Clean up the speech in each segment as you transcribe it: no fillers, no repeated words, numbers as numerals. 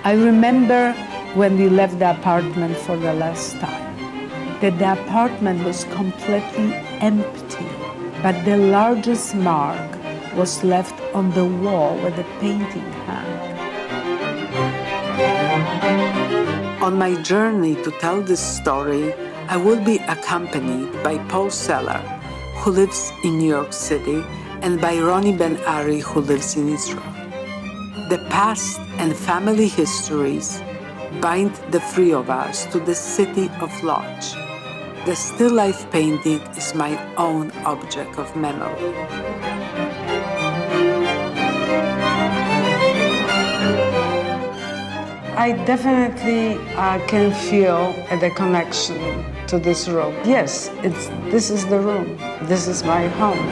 I remember when we left the apartment for the last time, that the apartment was completely empty, but the largest mark was left on the wall where the painting hung. On my journey to tell this story, I will be accompanied by Paul Seller, who lives in New York City, and by Ronnie Ben Ari, who lives in Israel. The past and family histories bind the three of us to the city of Lodz. The still life painting is my own object of memory. I definitely can feel the connection to this room. Yes, this is the room. This is my home.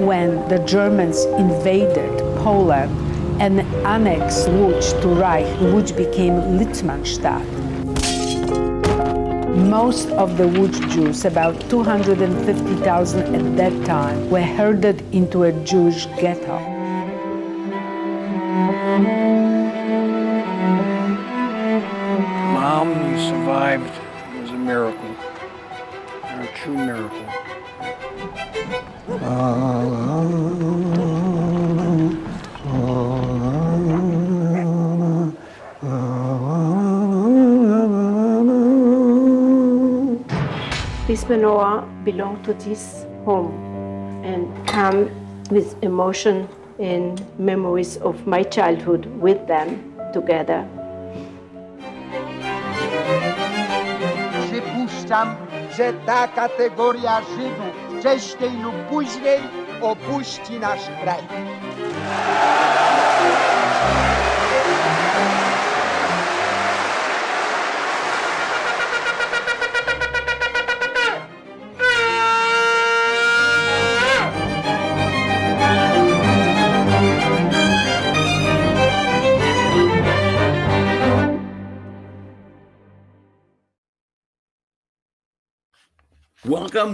When the Germans invaded Poland and annexed Lodz to Reich, Lodz became Littmannstadt. Most of the Lodz Jews, about 250,000 at that time, were herded into a Jewish ghetto. Mom, you survived. It was a miracle. A true miracle. This menorah belonged to this home and come with emotion and memories of my childhood with them together. Przypuszczam, że ta kategoria Żydów wcześniej lub później opuści nasz kraj.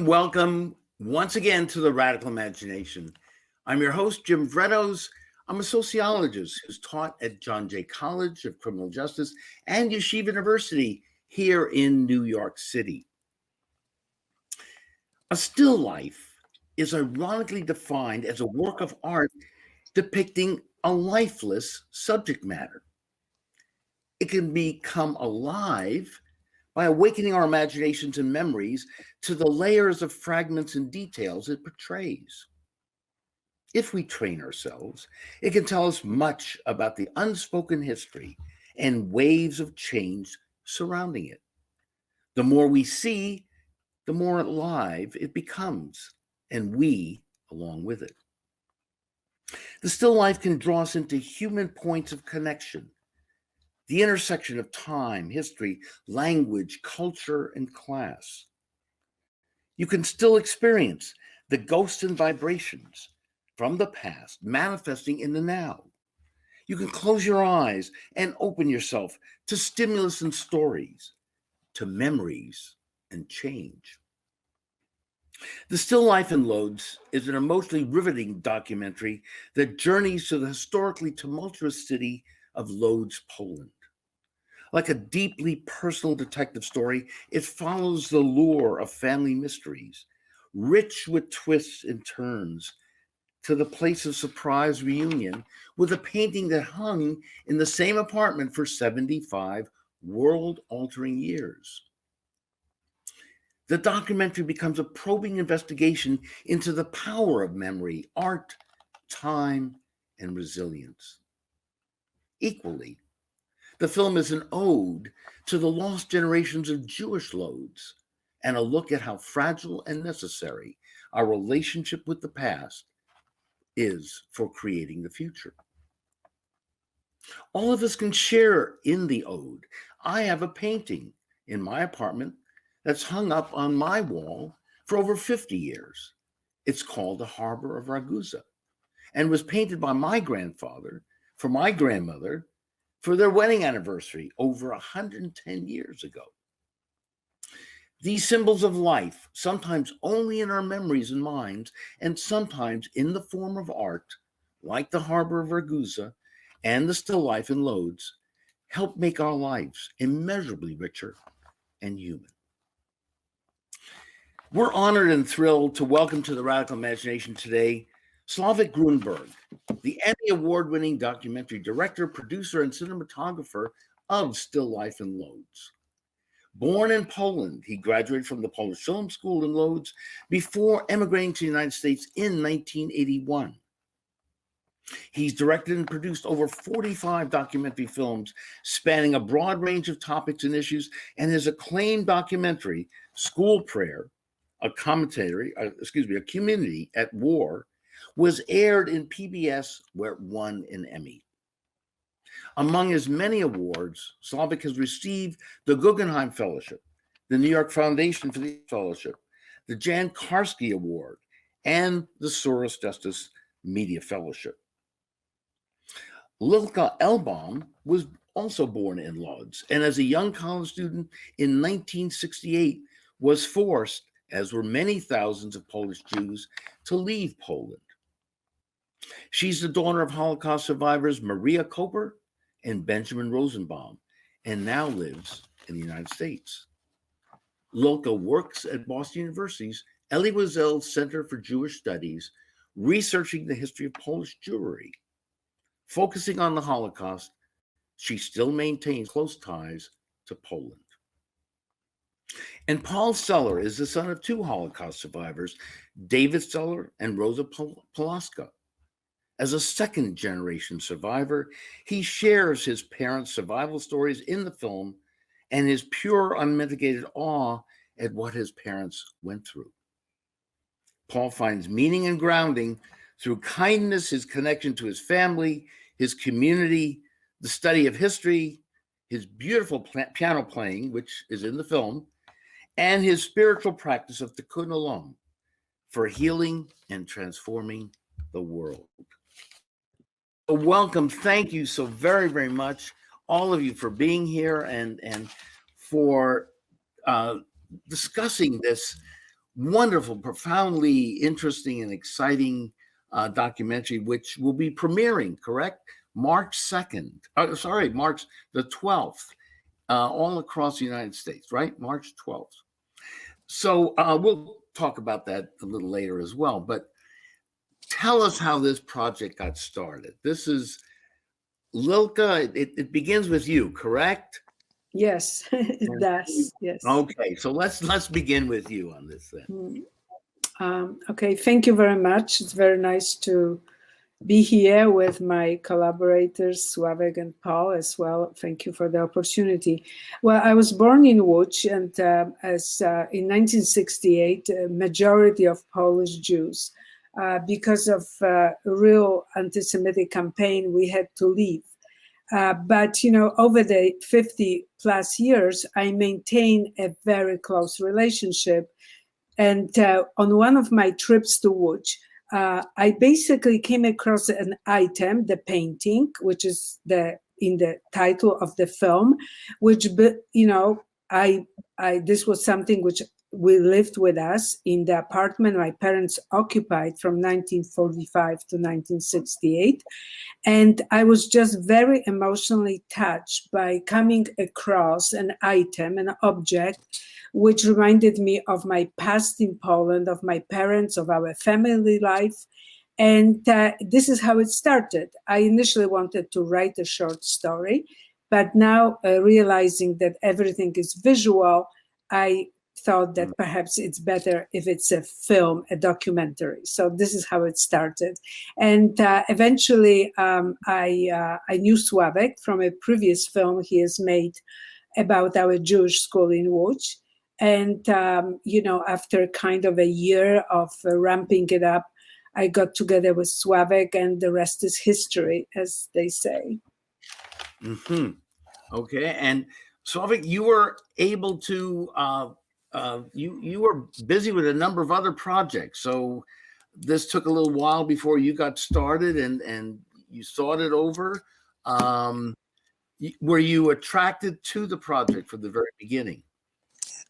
Welcome once again to the Radical Imagination. I'm your host, Jim Vrettos. I'm a sociologist who's taught at John Jay College of Criminal Justice and Yeshiva University here in New York City. A still life is ironically defined as a work of art depicting a lifeless subject matter. It can become alive by awakening our imaginations and memories to the layers of fragments and details it portrays. If we train ourselves, it can tell us much about the unspoken history and waves of change surrounding it. The more we see, the more alive it becomes, and we along with it. The still life can draw us into human points of connection, the intersection of time, history, language, culture, and class. You can still experience the ghosts and vibrations from the past manifesting in the now. You can close your eyes and open yourself to stimulus and stories, to memories and change. The Still Life in Lodz is an emotionally riveting documentary that journeys to the historically tumultuous city of Lodz, Poland. Like a deeply personal detective story, it follows the lure of family mysteries, rich with twists and turns, to the place of surprise reunion with a painting that hung in the same apartment for 75 world-altering years. The documentary becomes a probing investigation into the power of memory, art, time, and resilience. Equally, the film is an ode to the lost generations of Jewish Lodz and a look at how fragile and necessary our relationship with the past is for creating the future. All of us can share in the ode. I have a painting in my apartment that's hung up on my wall for over 50 years. It's called The Harbor of Ragusa and was painted by my grandfather for my grandmother for their wedding anniversary over 110 years ago. These symbols of life, sometimes only in our memories and minds, and sometimes in the form of art, like the harbor of Ragusa and the still life in Lodz, help make our lives immeasurably richer and human. We're honored and thrilled to welcome to the Radical Imagination today Slawomir Grunberg, the Emmy Award-winning documentary director, producer, and cinematographer of Still Life in Lodz. Born in Poland, he graduated from the Polish Film School in Lodz before emigrating to the United States in 1981. He's directed and produced over 45 documentary films spanning a broad range of topics and issues, and his acclaimed documentary, School Prayer, a commentary, a community at war, was aired in PBS, where it won an Emmy. Among his many awards, Slawomir has received the Guggenheim Fellowship, the New York Foundation for the Fellowship, the Jan Karski Award, and the Soros Justice Media Fellowship. Lilka Elbaum was also born in Lodz, and as a young college student in 1968 was forced, as were many thousands of Polish Jews, to leave Poland. She's the daughter of Holocaust survivors Maria Koper and Benjamin Rosenbaum, and now lives in the United States. Lilka works at Boston University's Elie Wiesel Center for Jewish Studies, researching the history of Polish Jewry. Focusing on the Holocaust, she still maintains close ties to Poland. And Paul Celler is the son of two Holocaust survivors, David Celler and Rosa Polaska. As a second-generation survivor, he shares his parents' survival stories in the film and his pure, unmitigated awe at what his parents went through. Paul finds meaning and grounding through kindness, his connection to his family, his community, the study of history, his beautiful piano playing, which is in the film, and his spiritual practice of tikkun olam for healing and transforming the world. Welcome. Thank you so very, very much, all of you, for being here and for discussing this wonderful, profoundly interesting and exciting documentary, which will be premiering, correct? March 2nd. March the 12th, all across the United States, right? March 12th. So we'll talk about that a little later as well, but tell us how this project got started. This is Lilka. It begins with you, correct? Yes, it does. Yes. Okay, so let's begin with you on this then. Okay, thank you very much. It's very nice to be here with my collaborators, Slawek and Paul, as well. Thank you for the opportunity. Well, I was born in Łódź, and in 1968, a majority of Polish Jews, because of a real anti-Semitic campaign, we had to leave. But, you know, over the 50 plus years, I maintain a very close relationship. And on one of my trips to Łódź, I basically came across an item, the painting, which is in the title of the film, which, you know, this was something which we lived with us in the apartment my parents occupied from 1945 to 1968. And I was just very emotionally touched by coming across an item, an object, which reminded me of my past in Poland, of my parents, of our family life. And this is how it started. I initially wanted to write a short story, but now realizing that everything is visual, I thought that perhaps it's better if it's a film, a documentary. So this is how it started. And eventually I knew Slawek from a previous film he has made about our Jewish school in Łódź. And, you know, after kind of a year of ramping it up, I got together with Slawek, and the rest is history, as they say. Mm-hmm. Okay. And Slawek, you were able to, you were busy with a number of other projects. So this took a little while before you got started and you thought it over. Were you attracted to the project from the very beginning?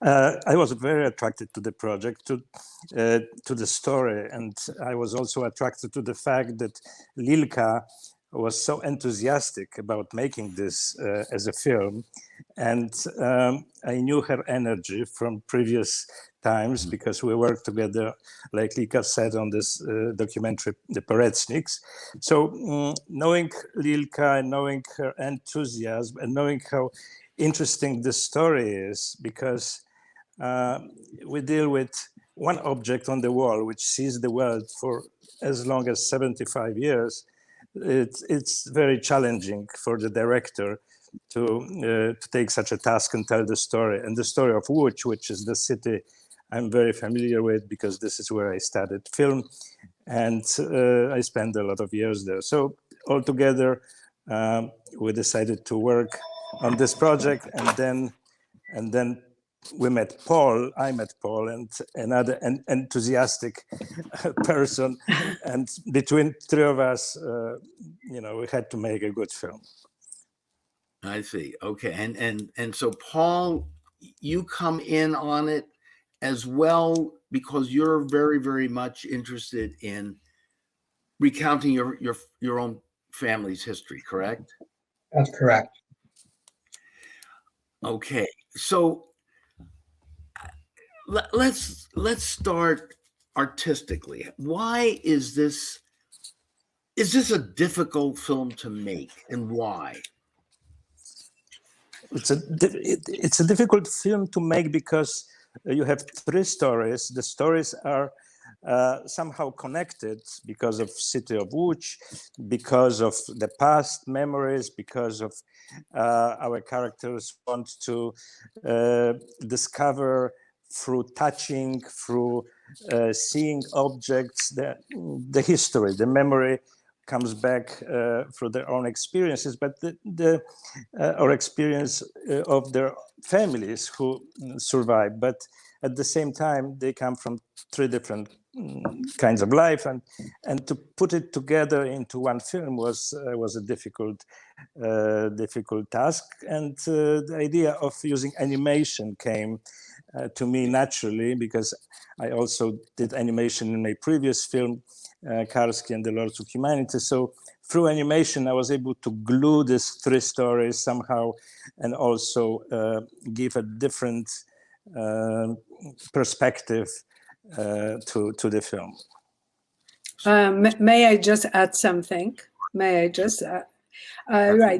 I was very attracted to the project, to the story, and I was also attracted to the fact that Lilka was so enthusiastic about making this as a film, and I knew her energy from previous times because we worked together, like Lilka said, on this documentary, The Perecniks. So knowing Lilka and knowing her enthusiasm and knowing how interesting this story is, because we deal with one object on the wall which sees the world for as long as 75 years. It's very challenging for the director to take such a task and tell the story. And the story of Łódź, which is the city I'm very familiar with because this is where I studied film, and I spent a lot of years there. So altogether, we decided to work on this project, and then we met Paul. I met Paul and another enthusiastic person, and between three of us, we had to make a good film. I see. Okay, and so Paul, you come in on it as well because you're very, very much interested in recounting your own family's history, correct? That's correct. Okay, so let's start artistically. Why is this a difficult film to make, and why? It's a difficult film to make because you have three stories. The stories are somehow connected because of city of Łódź, because of the past memories, because of our characters want to discover through touching, through seeing objects, the history, the memory comes back through their own experiences, but or experience of their families who survive. But at the same time, they come from three different kinds of life, and to put it together into one film was a difficult task. And the idea of using animation came to me naturally because I also did animation in my previous film, Karski and the Lords of Humanity. So through animation, I was able to glue these three stories somehow and also give a different perspective to the film. May I just add something? Right.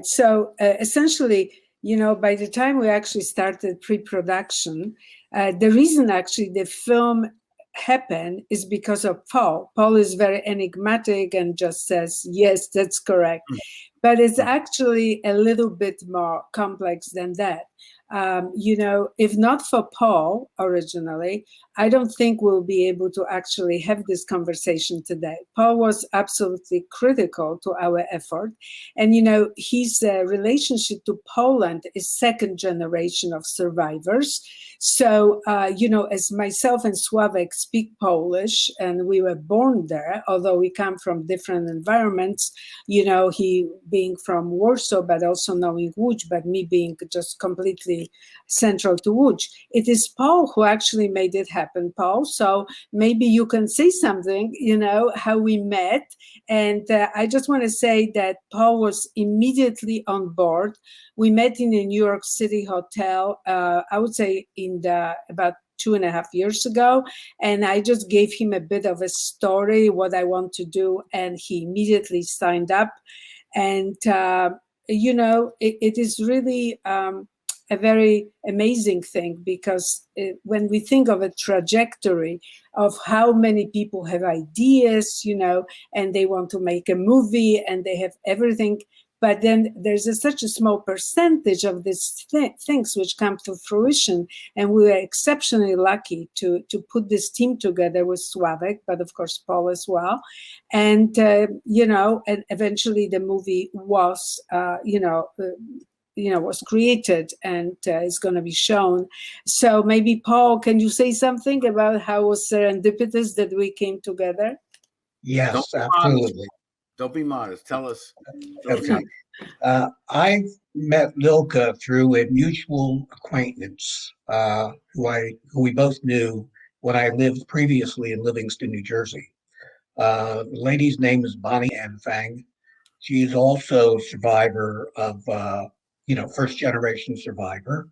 So essentially, by the time we actually started pre-production, the reason actually the film happened is because of Paul. Paul is very enigmatic and just says, yes, that's correct. But it's actually a little bit more complex than that. If not for Paul originally, I don't think we'll be able to actually have this conversation today. Paul was absolutely critical to our effort. And, his relationship to Poland is second generation of survivors. So, as myself and Sławek speak Polish and we were born there, although we come from different environments, he being from Warsaw, but also knowing Łódź, but me being just completely central to Łódź. It is Paul who actually made it happen, Paul. So maybe you can say something, how we met. And I just want to say that Paul was immediately on board. We met in a New York City hotel, I would say about 2.5 years ago. And I just gave him a bit of a story, what I want to do. And he immediately signed up. And, it is really a very amazing thing because when we think of a trajectory of how many people have ideas, and they want to make a movie and they have everything, but then there's such a small percentage of these things which come to fruition. And we were exceptionally lucky to put this team together with Sławek, but of course Paul as well. And, and eventually the movie was, was created and is going to be shown. So maybe, Paul, can you say something about how it was serendipitous that we came together? Yes, absolutely. Don't be modest. Tell us. Okay. I met Lilka through a mutual acquaintance who we both knew when I lived previously in Livingston, New Jersey. The lady's name is Bonnie Ann Fang. She is also a survivor of, first generation survivor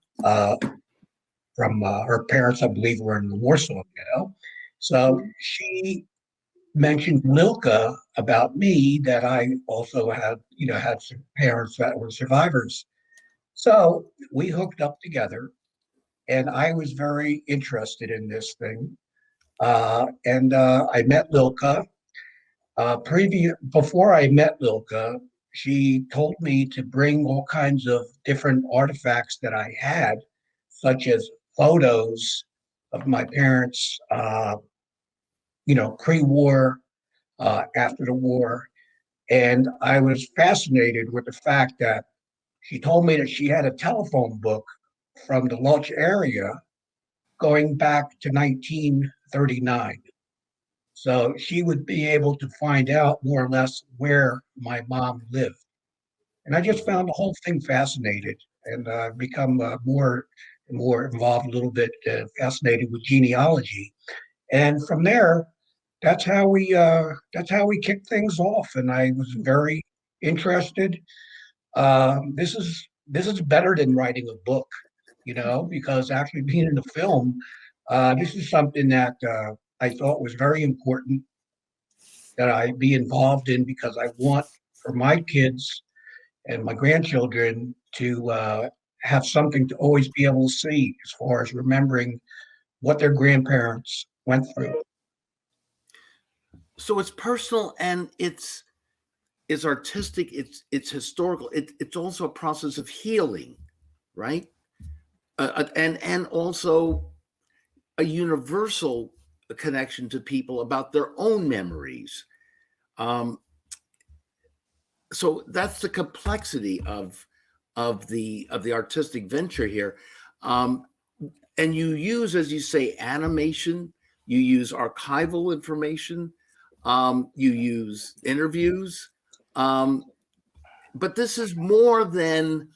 from her parents, I believe, were in the Warsaw Ghetto. So she mentioned Lilka about me that I also had some parents that were survivors. So we hooked up together, and I was very interested in this thing. And I met Lilka. Before I met Lilka, she told me to bring all kinds of different artifacts that I had, such as photos of my parents, pre-war, after the war. And I was fascinated with the fact that she told me that she had a telephone book from the Lodz area going back to 1939. So she would be able to find out more or less where my mom lived. And I just found the whole thing fascinating, and become more and more involved a little bit, fascinated with genealogy. And from there, that's how we kicked things off. And I was very interested. This is better than writing a book, because actually being in the film, this is something that I thought was very important that I be involved in, because I want for my kids and my grandchildren to have something to always be able to see as far as remembering what their grandparents went through. So it's personal and it's artistic, it's historical, it's also a process of healing, right? And also a universal connection to people about their own memories. So that's the complexity of the artistic venture here. And you use, as you say, animation, you use archival information, you use interviews, but this is more than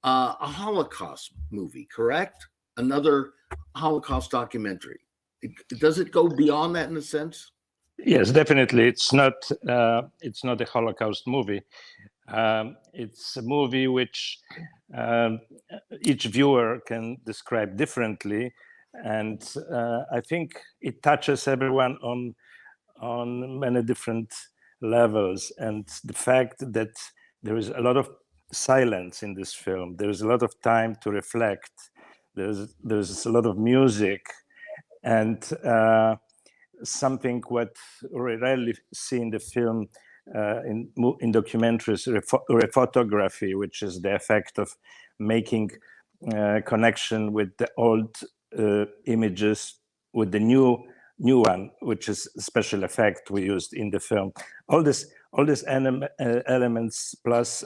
a Holocaust movie, correct? Another Holocaust documentary. Does it go beyond that in a sense? Yes, definitely. It's not a Holocaust movie. It's a movie which each viewer can describe differently, and I think it touches everyone on many different levels. And the fact that there is a lot of silence in this film, there is a lot of time to reflect, there's a lot of music, and something what we rarely see in the film, in documentaries, photography, which is the effect of making connection with the old images with the new one, which is a special effect we used in the film. All these elements plus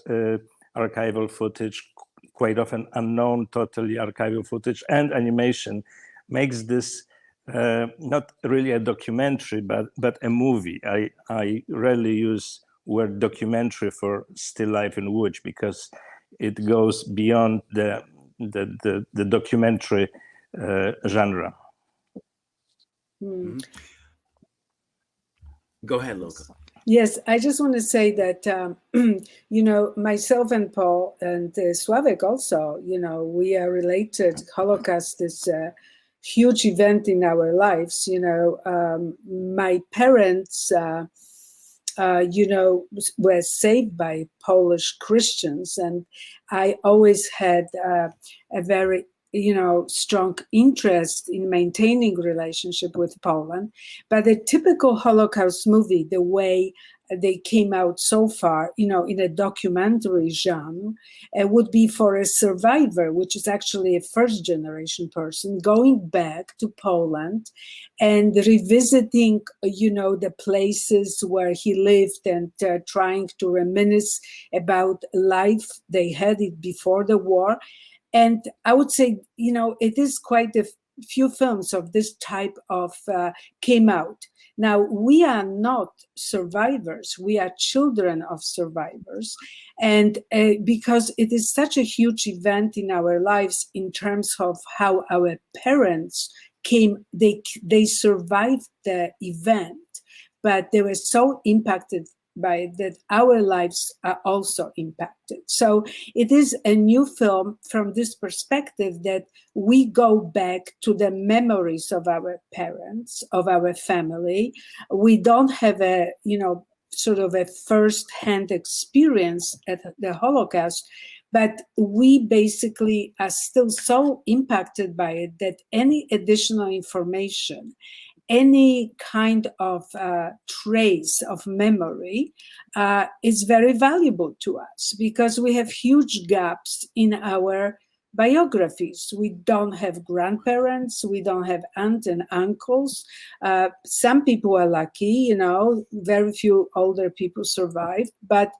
archival footage, quite often unknown, totally archival footage, and animation makes this not really a documentary, but a movie. I rarely use word documentary for Still Life in Łódź, because it goes beyond the documentary genre. Mm. Go ahead, Lilka. Yes, I just want to say that, myself and Paul and Sławek also, we are related. Holocaust is a huge event in our lives. My parents, were saved by Polish Christians, and I always had a very strong interest in maintaining relationship with Poland. But the typical Holocaust movie, the way they came out so far, in a documentary genre, would be for a survivor, which is actually a first generation person going back to Poland and revisiting, the places where he lived and trying to reminisce about life they had it before the war. And I would say, it is quite a few films of this type of came out. Now, we are not survivors. We are children of survivors. And because it is such a huge event in our lives in terms of how our parents came, they survived the event, but they were so impacted by it that our lives are also impacted. So it is a new film from this perspective, that we go back to the memories of our parents, of our family. We don't have a, sort of a first-hand experience at the Holocaust, but we basically are still so impacted by it that any additional information, any kind of trace of memory is very valuable to us, because we have huge gaps in our biographies. We don't have grandparents, we don't have aunts and uncles. Some people are lucky, very few older people survived, but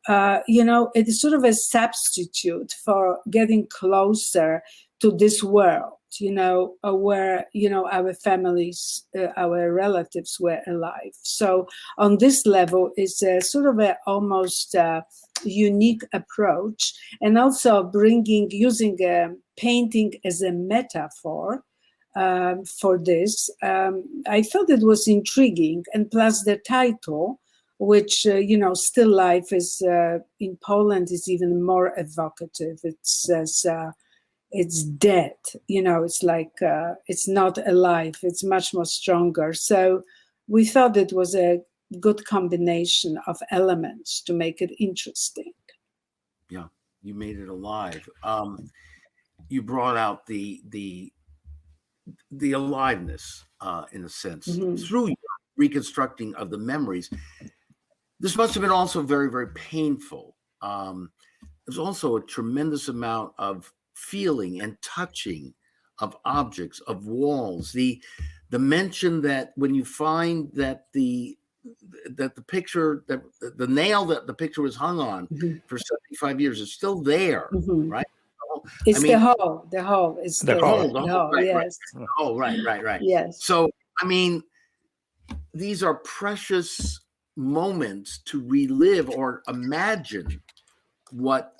it is sort of a substitute for getting closer to this world, where, our families, our relatives were alive. So on this level, it's a sort of a almost unique approach, and also using painting as a metaphor for this. I felt it was intriguing, and plus the title, which, Still Life is, in Poland, is even more evocative. It says, it's dead, it's like, it's not alive, it's much more stronger. So we thought it was a good combination of elements to make it interesting. Yeah, you made it alive. You brought out the aliveness, in a sense, through your reconstructing of the memories. This must have been also very, very painful. There's also a tremendous amount of feeling and touching of objects, of walls. The mention that when you find that the picture, that the nail that the picture was hung on for 75 years is still there, right? It's the hall. The hall is the hall. Right, yes. Right. Oh, right. Yes. So, these are precious moments to relive or imagine what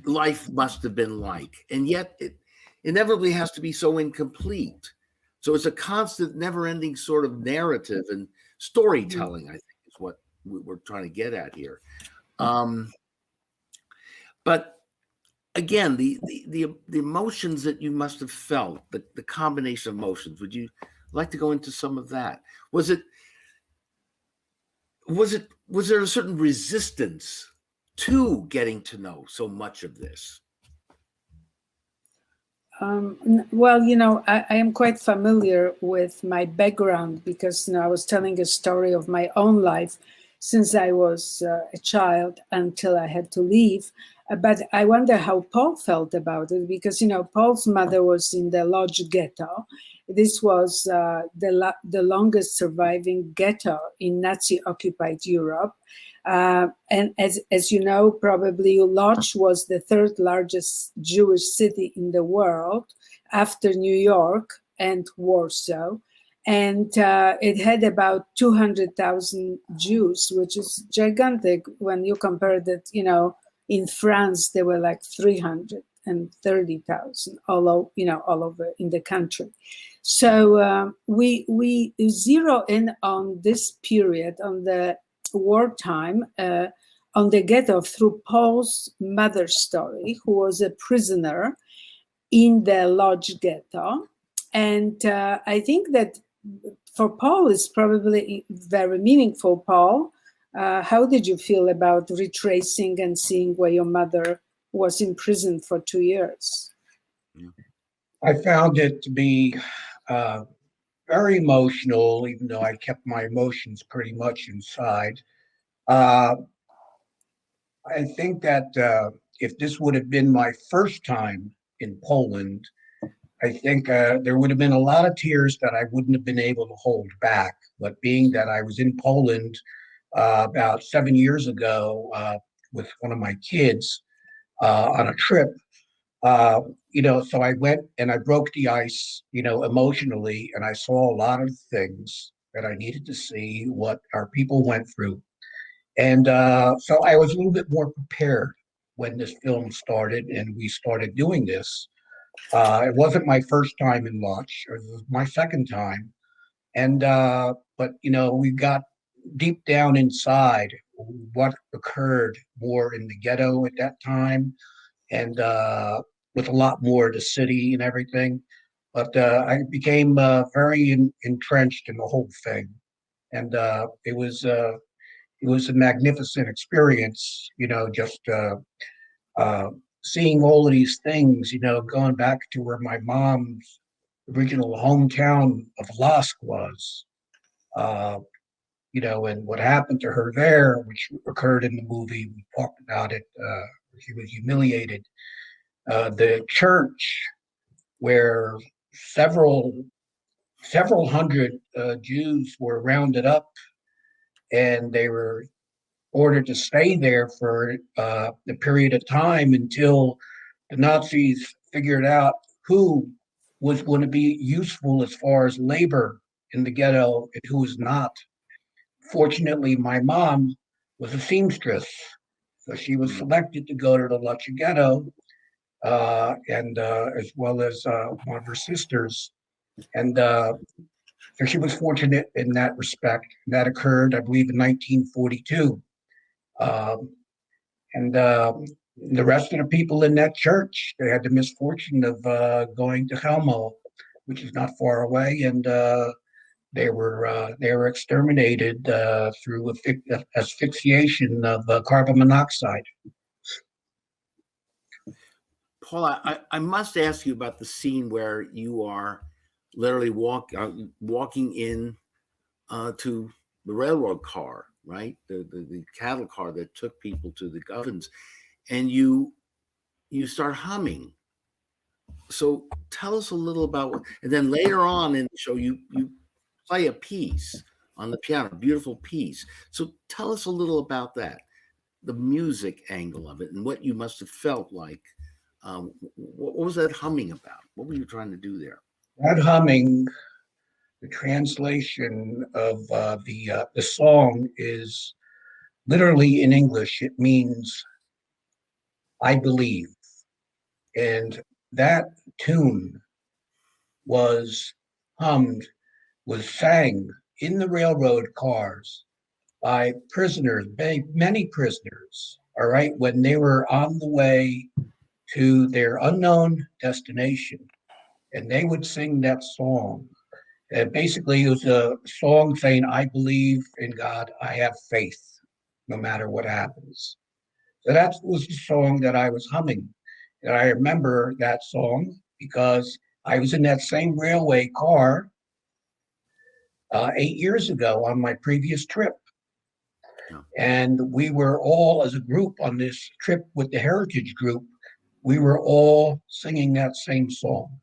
life must have been like, and yet it inevitably has to be so incomplete. So it's a constant, never-ending sort of narrative and storytelling, I think, is what we're trying to get at here. But again, the emotions that you must have felt, the combination of emotions, would you like to go into some of that? Was there a certain resistance to getting to know so much of this? Well, I am quite familiar with my background, because I was telling a story of my own life since I was a child until I had to leave. But I wonder how Paul felt about it, because, Paul's mother was in the Lodz ghetto. This was the longest surviving ghetto in Nazi-occupied Europe. And as you know, probably Lodz was the third largest Jewish city in the world after New York and Warsaw. And it had about 200,000 Jews, which is gigantic when you compare that, in France, there were like 330,000 all over in the country. So we zero in on this period, on the wartime, on the ghetto, through Paul's mother's story, who was a prisoner in the Lodz ghetto. And I think that for Paul, it's probably very meaningful. Paul, how did you feel about retracing and seeing where your mother was imprisoned for 2 years? I found it to be very emotional, even though I kept my emotions pretty much inside. I think that if this would have been my first time in Poland, I think there would have been a lot of tears that I wouldn't have been able to hold back. But being that I was in Poland about 7 years ago with one of my kids on a trip, So I went and I broke the ice, emotionally, and I saw a lot of things that I needed to see what our people went through. And so I was a little bit more prepared when this film started and we started doing this. It wasn't my first time in Lodz, it was my second time. And but we got deep down inside what occurred more in the ghetto at that time, and with a lot more of the city and everything. But I became very entrenched in the whole thing, and it was a magnificent experience. Just uh, seeing all of these things. Going back to where my mom's original hometown of Lodz was. Uh, and what happened to her there, which occurred in the movie. We talked about it. She was humiliated. The church where several hundred Jews were rounded up, and they were ordered to stay there for a period of time until the Nazis figured out who was going to be useful as far as labor in the ghetto and who was not. Fortunately, my mom was a seamstress, so she was selected to go to the Lodz ghetto, and as well as one of her sisters. And so she was fortunate in that respect. That occurred, I believe, in 1942. Um, and the rest of the people in that church, they had the misfortune of going to Helmo, which is not far away, and they were exterminated through asphyxiation of carbon monoxide. Paul, I must ask you about the scene where you are literally walking in to the railroad car, right? The cattle car that took people to the ovens, and you start humming. So tell us a little about what, and then later on in the show, you play a piece on the piano, a beautiful piece. So tell us a little about that, the music angle of it, and what you must have felt like. What was that humming about? What were you trying to do there? That humming, the translation of the song is literally in English. It means "I believe," and that tune was hummed, was sang in the railroad cars by prisoners, many prisoners. All right, when they were on the way to their unknown destination, and they would sing that song. And basically, it was a song saying, "I believe in God, I have faith, no matter what happens." So that was the song that I was humming. And I remember that song because I was in that same railway car 8 years ago on my previous trip. Yeah. And we were all, as a group on this trip with the Heritage Group, we were all singing that same song.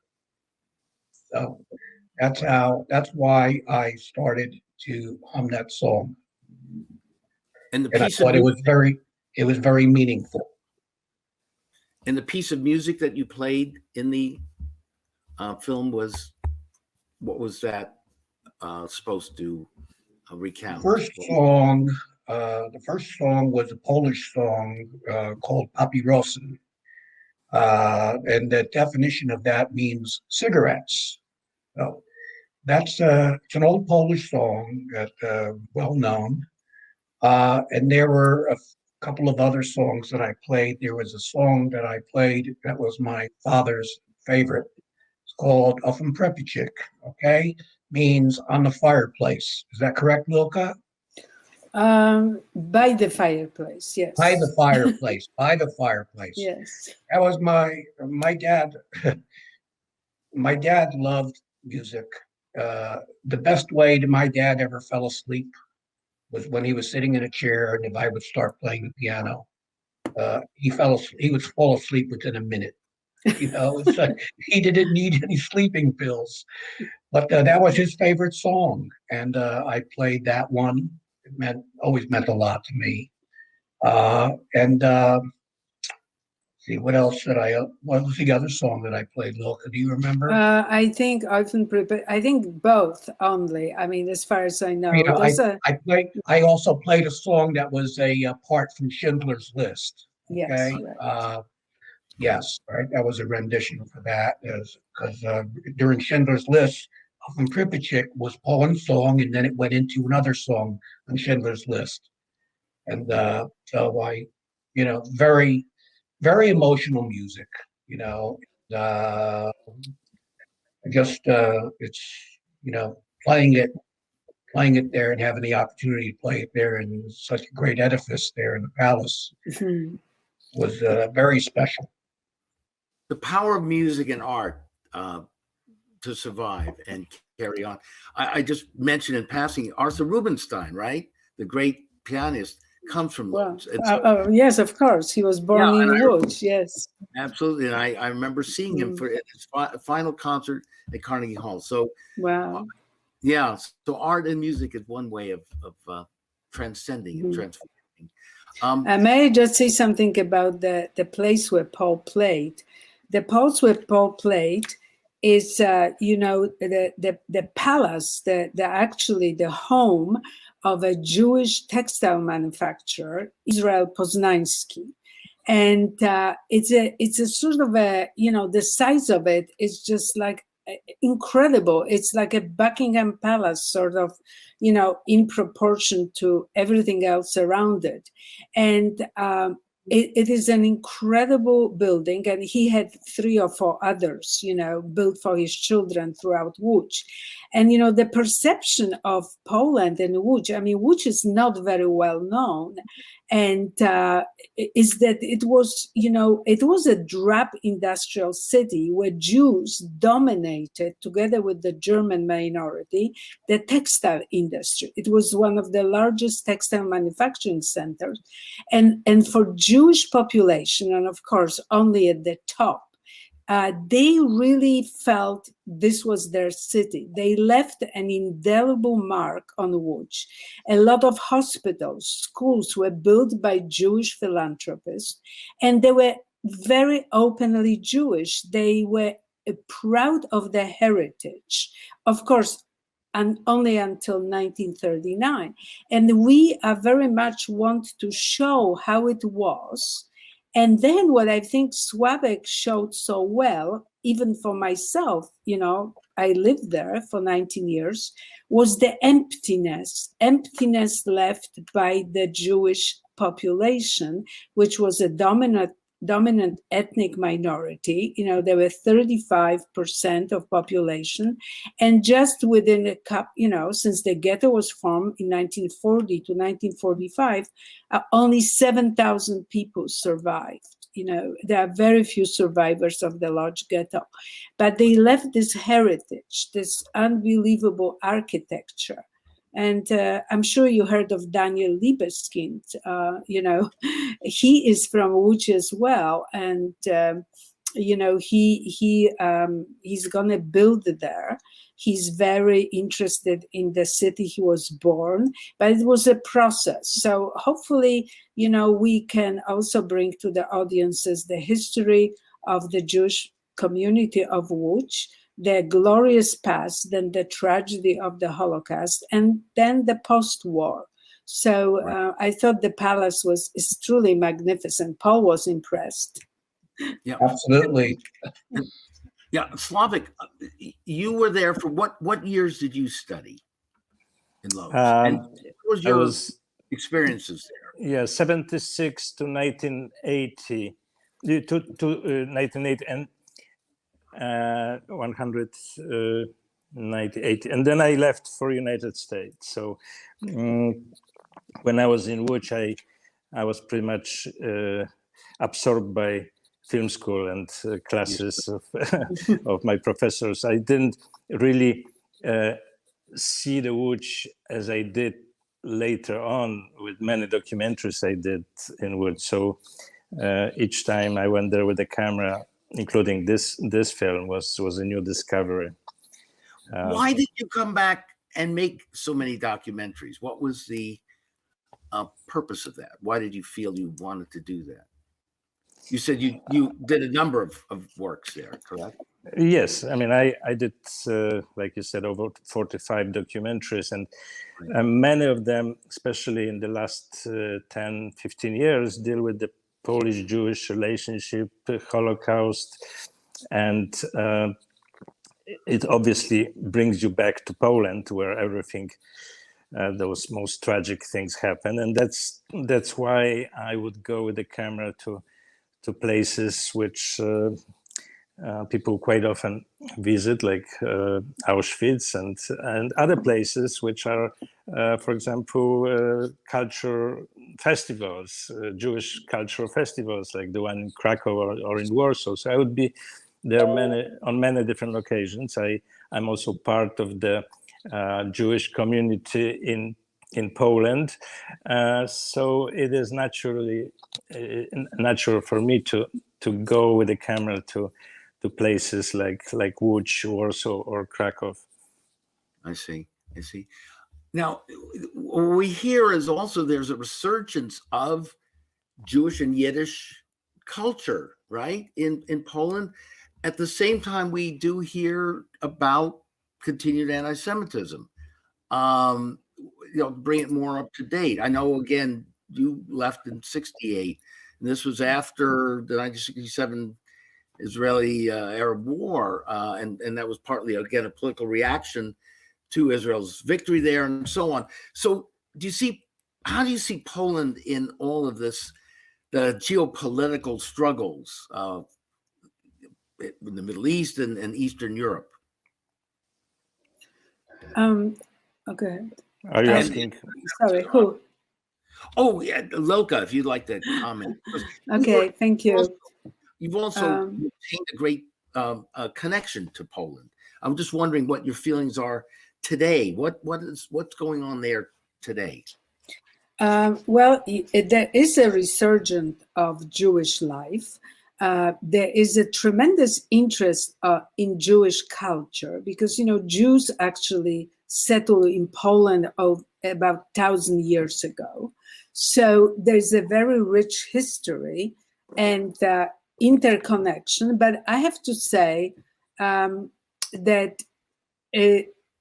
So that's why I started to hum that song. And the And I piece of thought it was very meaningful. and the piece of music that you played in the film was, what was that supposed to recount? The first song was a Polish song called Papierosy. And the definition of that means cigarettes. So it's an old Polish song that well known. And there were a couple of other songs that I played. There was a song that I played that was my father's favorite. It's called Often Prepichik, okay? Means on the fireplace. Is that correct, Lilka? By the fireplace, yes. By the fireplace, by the fireplace. Yes. That was my dad. My dad loved music. The best way that my dad ever fell asleep was when he was sitting in a chair, and if I would start playing the piano, he would fall asleep within a minute. It's like he didn't need any sleeping pills. But that was his favorite song, and I played that one. It always meant a lot to me. And See, what else did what was the other song that I played, Lilka? Do you remember? I think often prepare. I think both only. I mean, as far as I know, Yeah, those are I also played a song that was a part from Schindler's List. yes, Okay. right. Yes, right. That was a rendition for that, because during Schindler's List, from Pripyat was Poland's song, and then it went into another song on Schindler's List. And so very, very emotional music, uh, just it's, playing it there and having the opportunity to play it there in such a great edifice there in the palace Mhm. was very special. The power of music and art to survive and carry on. I just mentioned in passing Arthur Rubinstein, right? The great pianist comes from Well, Lodz. And so, yes, of course, he was yeah, born in Łódź. Yes. absolutely. And I remember seeing him for his final concert at Carnegie Hall. So, Wow. yeah, so art and music is one way of transcending and transforming. May I just say something about the place where Paul played? The place where Paul played is, the palace, the actually the home of a Jewish textile manufacturer, Israel Poznański. And it's a sort of the size of it is just like incredible. It's like a Buckingham Palace, sort of, in proportion to everything else around it. And it is an incredible building, and he had 3 or 4 others, built for his children throughout Łódź. And, the perception of Poland and Łódź, I mean, Łódź is not very well known. And is that it was a drab industrial city where Jews dominated, together with the German minority, the textile industry. It was one of the largest textile manufacturing centers. And for Jewish population, and of course only at the top, they really felt this was their city. They left an indelible mark on Łódź. A lot of hospitals, schools were built by Jewish philanthropists, and they were very openly Jewish. They were proud of their heritage, of course, and only until 1939. And we are very much want to show how it was. And then what I think Sławek showed so well, even for myself, I lived there for 19 years, was the emptiness left by the Jewish population, which was a dominant ethnic minority. There were 35% of population, and just within a couple, since the ghetto was formed in 1940 to 1945, only 7,000 people survived. There are very few survivors of the Lodz ghetto, but they left this heritage, this unbelievable architecture. And I'm sure you heard of Daniel Libeskind. He is from Łódź as well, and he's gonna build there. He's very interested in the city he was born, but it was a process. So hopefully, we can also bring to the audiences the history of the Jewish community of Łódź, the glorious past, then the tragedy of the Holocaust, and then the post-war. So I thought the palace is truly magnificent. Paul was impressed. Yeah, absolutely. Yeah, Sławek, you were there for what years did you study in Lodz? And what was your experiences there? Yeah, 76 to 1980, to 1980, and 198, and then I left for United States. So when I was in Łódź, I was pretty much absorbed by film school and classes of my professors. I didn't really see the Łódź as I did later on with many documentaries I did in Łódź. So each time I went there with a camera, including this film, was a new discovery. Why did you come back and make so many documentaries? What was the purpose of that? Why did you feel you wanted to do that? You said you did a number of works there, correct? Yes, I mean, I did, like you said, over 45 documentaries, and many of them, especially in the last 10, 15 years, deal with the Polish-Jewish relationship, Holocaust, and it obviously brings you back to Poland, where everything, those most tragic things happen, and that's why I would go with the camera to places which people quite often visit, like Auschwitz and other places which are, for example, culture festivals, Jewish cultural festivals, like the one in Krakow or in Warsaw. So I would be there on many different occasions. I'm also part of the Jewish community in Poland, so it is natural for me to go with the camera to places like Łódź, Warsaw, or Krakow. I see. Now, what we hear is also there's a resurgence of Jewish and Yiddish culture, right, in Poland. At the same time, we do hear about continued anti-Semitism. Bring it more up to date. I know, again, you left in '68, and this was after the 1967 Israeli-Arab War, and that was partly, again, a political reaction to Israel's victory there and so on. So how do you see Poland in all of this, the geopolitical struggles in the Middle East and Eastern Europe? Okay. Are you asking? Sorry, who? Oh, yeah, Lilka, if you'd like to comment. Okay, thank you. You've also maintained a great connection to Poland. I'm just wondering what your feelings are today. What's going on there today? Well, there is a resurgence of Jewish life. There is a tremendous interest in Jewish culture because, Jews actually settled in Poland about 1,000 years ago. So there's a very rich history and interconnection. But I have to say that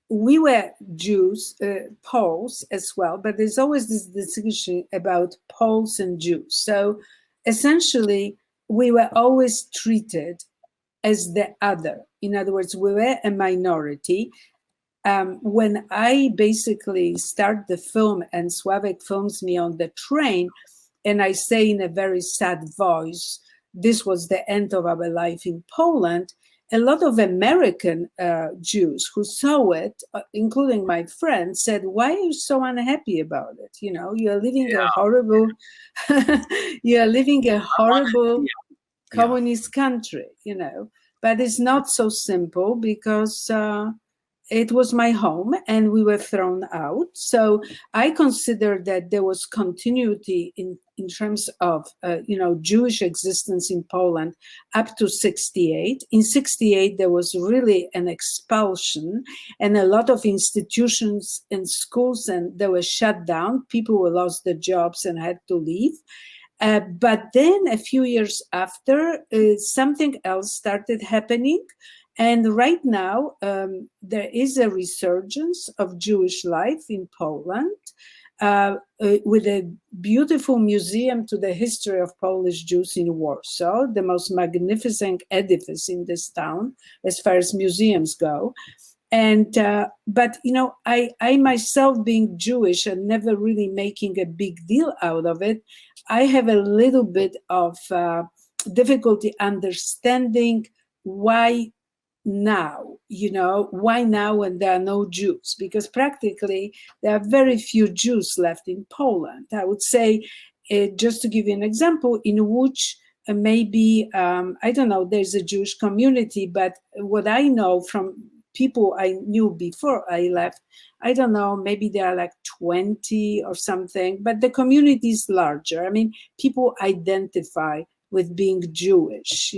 we were Jews, Poles as well, but there's always this discussion about Poles and Jews. So essentially, we were always treated as the other. In other words, we were a minority. When I basically start the film and Sławek films me on the train, and I say in a very sad voice, this was the end of our life in Poland, a lot of American Jews who saw it, including my friends, said, "Why are you so unhappy about it? You are living a horrible, communist country, But it's not so simple because it was my home and we were thrown out. So I consider that there was continuity in terms of, Jewish existence in Poland up to '68. In '68, there was really an expulsion and a lot of institutions and schools, and they were shut down. People who lost their jobs and had to leave. But then a few years after, something else started happening. And right now, there is a resurgence of Jewish life in Poland with a beautiful museum to the history of Polish Jews in Warsaw, the most magnificent edifice in this town, as far as museums go. And but I myself, being Jewish and never really making a big deal out of it, I have a little bit of difficulty understanding why now, why now when there are no Jews? Because practically there are very few Jews left in Poland. I would say, just to give you an example, in Łódź, maybe, I don't know, there's a Jewish community, but what I know from people I knew before I left, I don't know, maybe there are like 20 or something, but the community is larger. I mean, people identify with being Jewish,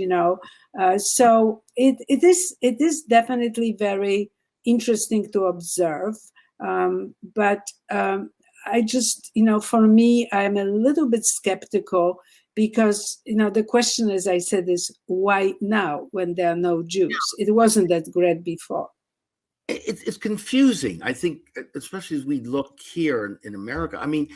so it is definitely very interesting to observe. But I just, for me, I'm a little bit skeptical because, the question, as I said, is why now when there are no Jews? It wasn't that great before. It's confusing, I think, especially as we look here in America. I mean,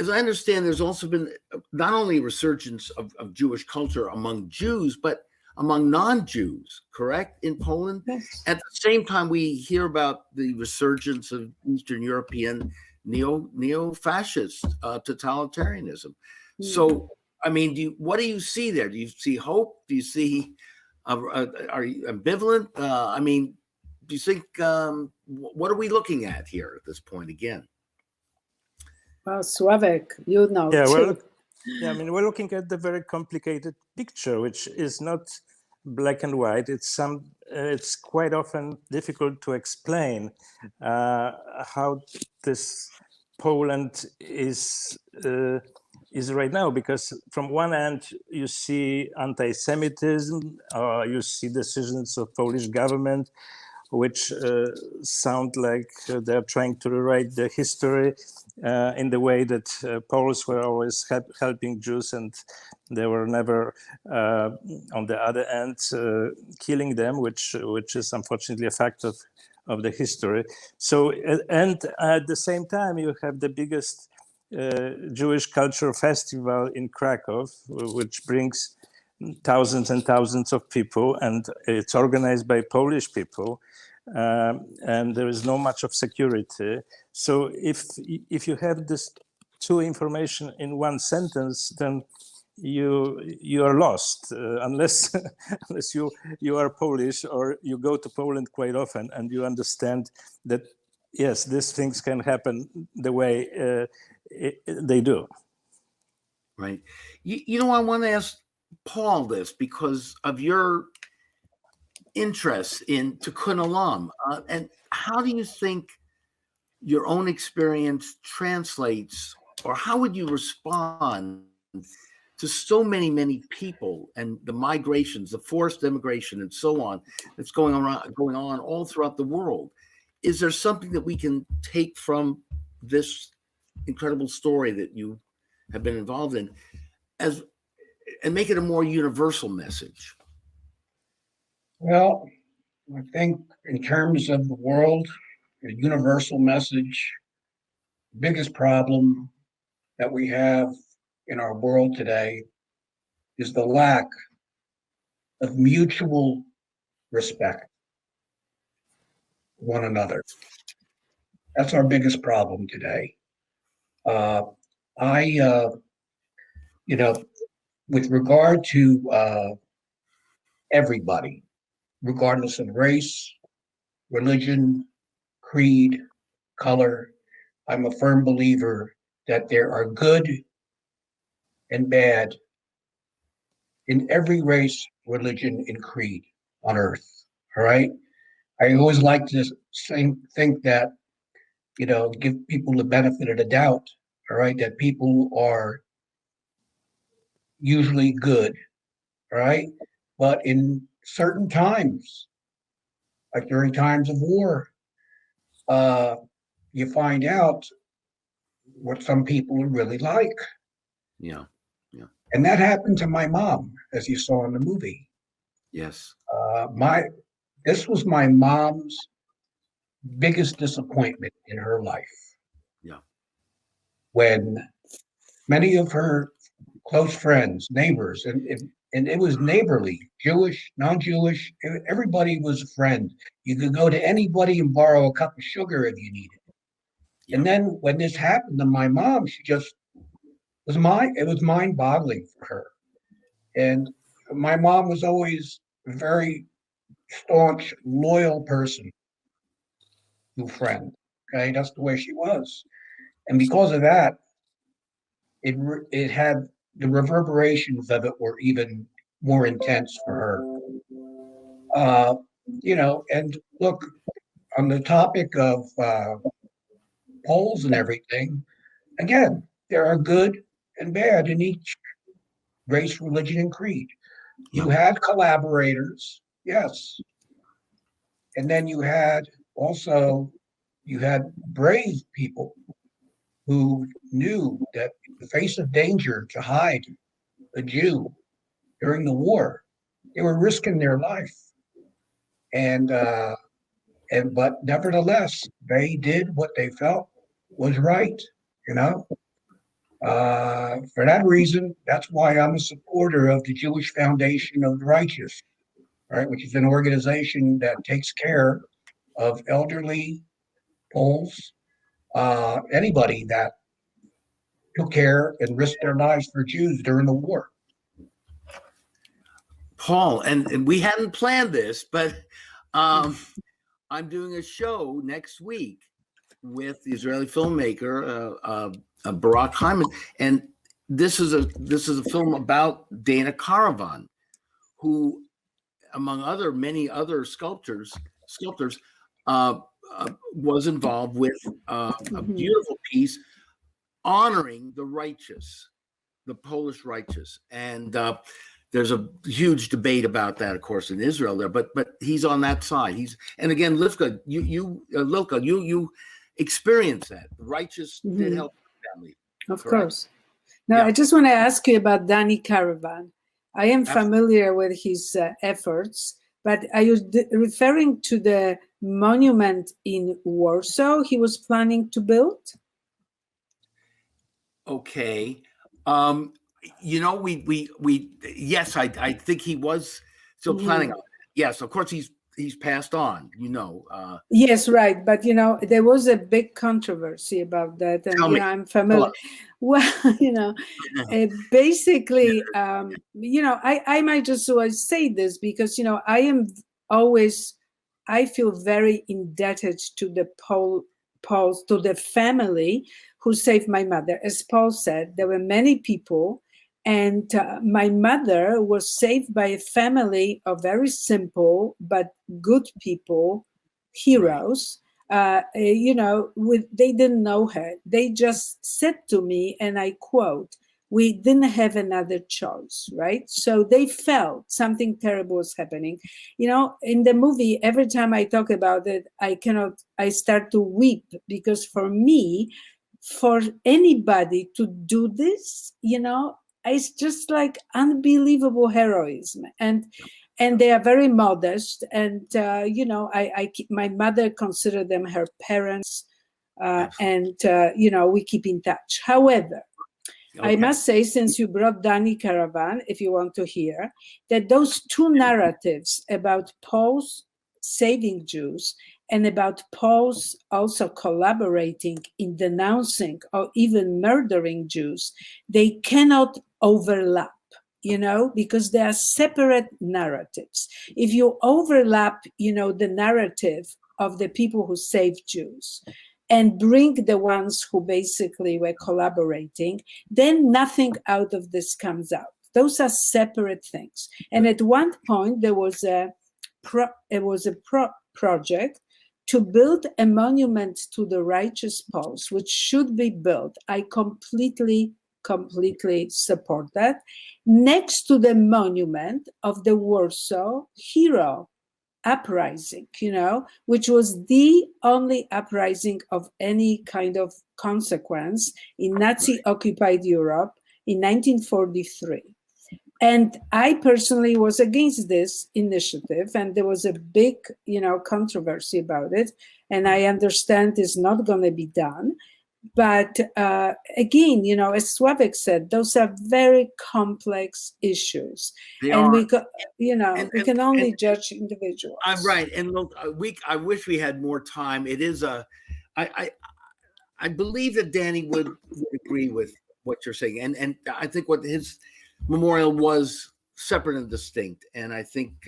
as I understand, there's also been not only a resurgence of Jewish culture among Jews, but among non-Jews, correct, in Poland? Yes. At the same time, we hear about the resurgence of Eastern European neo-fascist totalitarianism. So, I mean, what do you see there? Do you see hope? Do you see, are you ambivalent? I mean, do you think, what are we looking at here at this point again? Well, Sławek, Yeah, too. I mean, we're looking at the very complicated picture, which is not black and white. It's quite often difficult to explain how this Poland is right now, because from one end you see anti-Semitism, you see decisions of Polish government which sound like they're trying to rewrite the history in the way that Poles were always helping Jews, and they were never, on the other end, killing them, which is unfortunately a fact of the history. So, and at the same time, you have the biggest Jewish cultural festival in Krakow, which brings thousands and thousands of people, and it's organized by Polish people, and there is no much of security. So if you have this two information in one sentence, then you are lost unless unless you are Polish or you go to Poland quite often and you understand that yes, these things can happen the way they do. Right. I want to ask Paul this because of your interest in Tikkun Olam, and how do you think your own experience translates, or how would you respond to so many people and the migrations, the forced immigration, and so on that's going on all throughout the world? Is there something that we can take from this incredible story that you have been involved in and make it a more universal message? Well, I think in terms of the world, a universal message, biggest problem that we have in our world today is the lack of mutual respect for one another. That's our biggest problem today. With regard to everybody, regardless of race, religion, creed, color, I'm a firm believer that there are good and bad in every race, religion, and creed on earth. All right. I always like to think that, give people the benefit of the doubt. All right. That people are usually good. All right. But in certain times, like during times of war, you find out what some people are really like. Yeah. And that happened to my mom, as you saw in the movie. Yes. This was my mom's biggest disappointment in her life. Yeah. When many of her close friends, neighbors, and it was neighborly, Jewish, non-Jewish, everybody was a friend. You could go to anybody and borrow a cup of sugar if you needed it. Yeah. And then when this happened to my mom, it was mind-boggling for her. And my mom was always a very staunch, loyal person, friend. Okay, that's the way she was. And because of that, it had the reverberations of it were even more intense for her. And look, on the topic of polls and everything, again, there are good and bad in each race, religion, and creed. You had collaborators, yes. And then you had brave people who knew that in the face of danger to hide a Jew during the war, they were risking their life. And but nevertheless, they did what they felt was right, you know. For that reason, that's why I'm a supporter of the Jewish Foundation of the Righteous, right, which is an organization that takes care of elderly Poles, anybody that took care and risked their lives for Jews during the war. Paul, and we hadn't planned this, but I'm doing a show next week with the Israeli filmmaker Barak Hyman, and this is a film about Dana Caravan, who, among many other sculptors, was involved with a beautiful piece honoring the righteous, the Polish righteous, and there's a huge debate about that, of course, in Israel there, but he's on that side. And again, Lilka, you experienced that. The righteous did help the family. Of course. Now, I just want to ask you about Danny Caravan. I am familiar with his efforts, but are you referring to the monument in Warsaw he was planning to build? Okay. Yes, I think he was still planning on it. Yes, of course he's passed on, Yes, right. But there was a big controversy about that, and I'm familiar. Well, basically, I might just say this because I feel very indebted to the Poles, to the family who saved my mother. As Paul said, there were many people. And my mother was saved by a family of very simple but good people, heroes. They didn't know her. They just said to me, and I quote, "We didn't have another choice," right? So they felt something terrible was happening. In the movie, every time I talk about it, I start to weep because for me, for anybody to do this, it's just like unbelievable heroism, and they are very modest. And my mother considered them her parents, and we keep in touch. However, I must say, since you brought Danny Caravan, if you want to hear, that those two narratives about Poles saving Jews and about Poles also collaborating in denouncing or even murdering Jews, they cannot overlap, because they are separate narratives. If you overlap, the narrative of the people who saved Jews and bring the ones who basically were collaborating, then nothing out of this comes out. Those are separate things. And at one point, there was a project to build a monument to the righteous Poles, which should be built. I completely support that, next to the monument of the Warsaw hero uprising, which was the only uprising of any kind of consequence in Nazi-occupied Europe in 1943. And I personally was against this initiative, and there was a big, controversy about it. And I understand it's not going to be done. But again, as Sławek said, those are very complex issues. We can only judge individuals. I'm right. And look, I wish we had more time. It is I believe that Danny would agree with what you're saying. And I think what his memorial was separate and distinct. And I think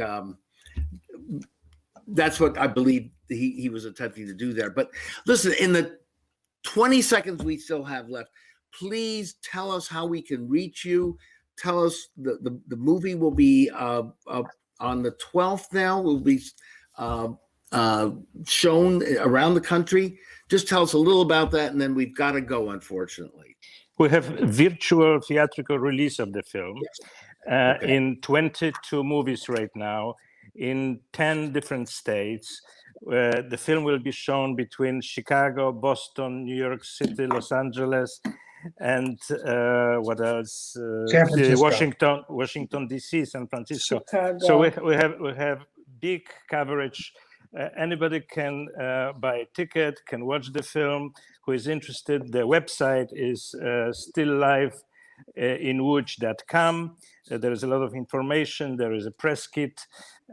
that's what I believe he was attempting to do there. But listen, in the 20 seconds we still have left, please tell us how we can reach you. Tell us the movie will be on the 12th now, will be shown around the country. Just tell us a little about that, and then we've got to go, unfortunately. We have a virtual theatrical release of the film in 22 movies right now, in 10 different states. The film will be shown between Chicago, Boston, New York City, Los Angeles, and what else? San Francisco. Washington D.C., San Francisco. Chicago. So we have big coverage. Anybody can buy a ticket, can watch the film. Who is interested? The website is stilllifeinwoods.com. There is a lot of information. There is a press kit.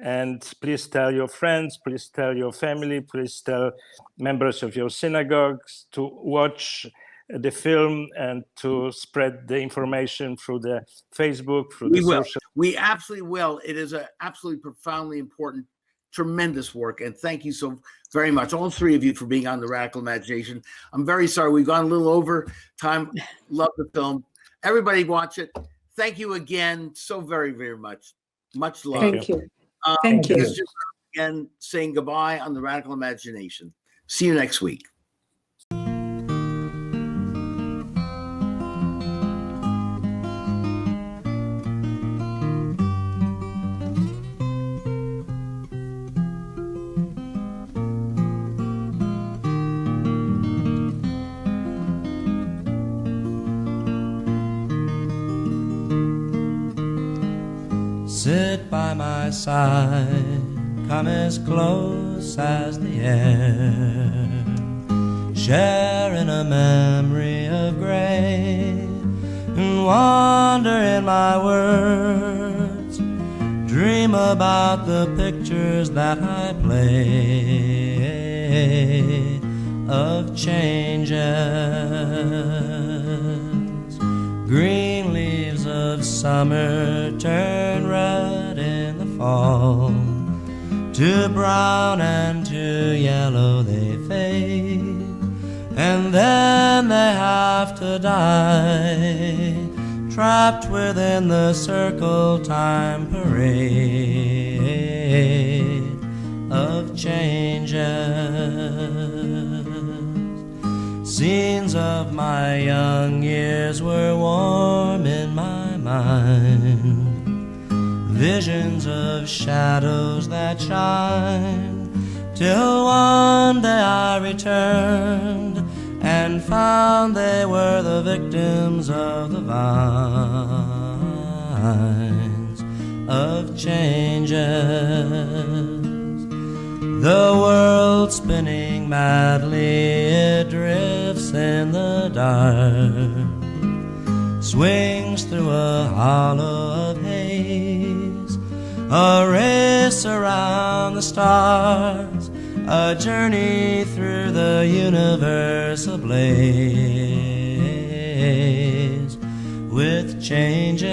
And please tell your friends, please tell your family, please tell members of your synagogues to watch the film and to spread the information through the Facebook, through the social. We absolutely will. It is a absolutely profoundly important, tremendous work. And thank you so very much, all three of you, for being on The Radical Imagination. I'm very sorry we've gone a little over time. Love the film. Everybody watch it. Thank you again so very, very much. Much love. Thank you. Thank you. This is just again saying goodbye on The Radical Imagination. See you next week. Sit by my side, come as close as the air, share in a memory of gray, and wander in my words, dream about the pictures that I play of changes, green leaves of summer turn red in the fall, to brown and to yellow they fade, and then they have to die, trapped within the circle time parade of changes. Scenes of my young years were warm in my mind, visions of shadows that shine, till one day I returned and found they were the victims of the vines of changes. The world spinning madly, it drifts in the dark, swings through a hollow of haze, a race around the stars, a journey through the universe ablaze with changes.